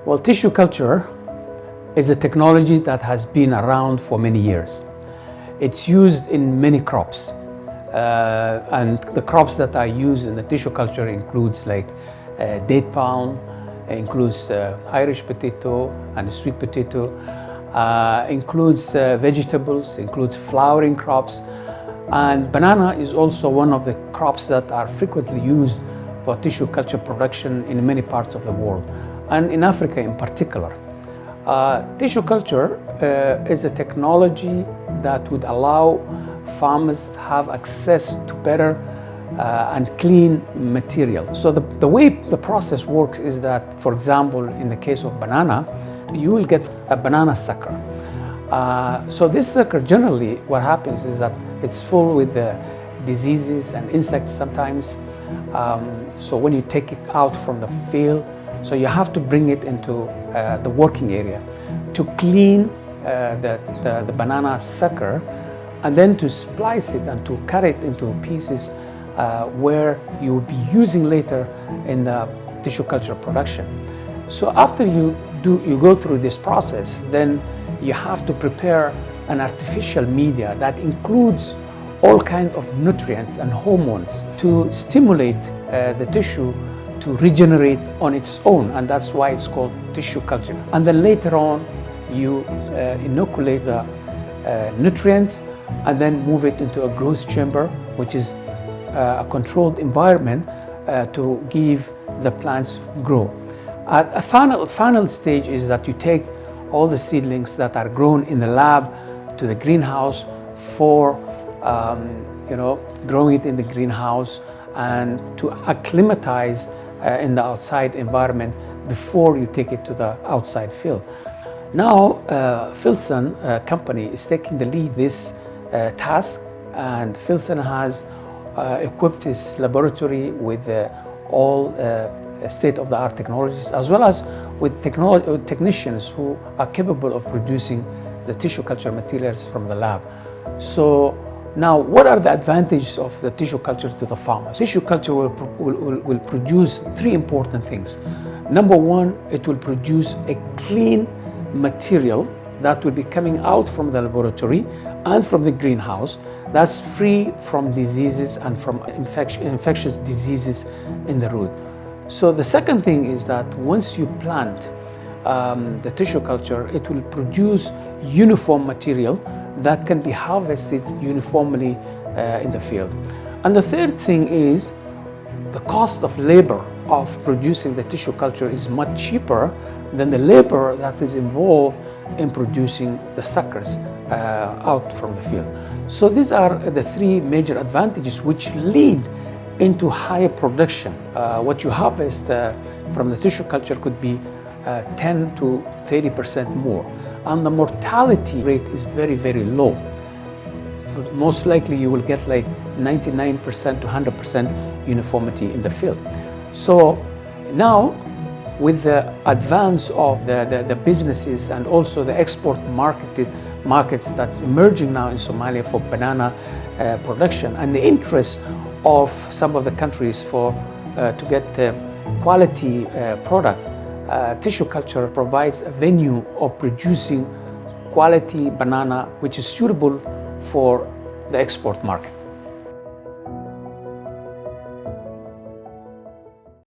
Well, tissue culture is a technology that has been around for many years. It's used in many crops. And the crops that are used in the tissue culture includes like date palm, includes Irish potato and sweet potato, includes vegetables, includes flowering crops, and banana is also one of the crops that are frequently used for tissue culture production in many parts of the world, and in Africa in particular. Tissue culture is a technology that would allow farmers to have access to better and clean material. So the way the process works is that, for example, in the case of banana, you will get a banana sucker. So this sucker, generally what happens is that it's full with diseases and insects sometimes. So when you take it out from the field, so you have to bring it into the working area to clean the banana sucker, and then to splice it and to cut it into pieces where you will be using later in the tissue culture production. So after you go through this process, then you have to prepare an artificial media that includes all kinds of nutrients and hormones to stimulate the tissue to regenerate on its own, and that's why it's called tissue culture. And then later on, you inoculate the nutrients and then move it into a growth chamber, which is a controlled environment to give the plants grow. A final stage is that you take all the seedlings that are grown in the lab to the greenhouse for growing it in the greenhouse and to acclimatize in the outside environment before you take it to the outside field. Now, Filson company is taking the lead this task, and Filson has equipped its laboratory with all state-of-the-art technologies, as well as with technicians who are capable of producing the tissue culture materials from the lab. So now, what are the advantages of the tissue culture to the farmers? Tissue culture will produce three important things. Number one, it will produce a clean material that will be coming out from the laboratory and from the greenhouse that's free from diseases and from infectious diseases in the root. So the second thing is that once you plant the tissue culture, it will produce uniform material that can be harvested uniformly in the field. And the third thing is the cost of labor of producing the tissue culture is much cheaper than the labor that is involved in producing the suckers out from the field. So these are the three major advantages which lead into higher production. What you harvest from the tissue culture could be 10 to 30% more. And the mortality rate is very, very low. But most likely you will get like 99% to 100% uniformity in the field. So now, with the advance of the businesses and also the export markets that's emerging now in Somalia for banana production, and the interest of some of the countries to get quality product, tissue culture provides a venue of producing quality banana which is suitable for the export market.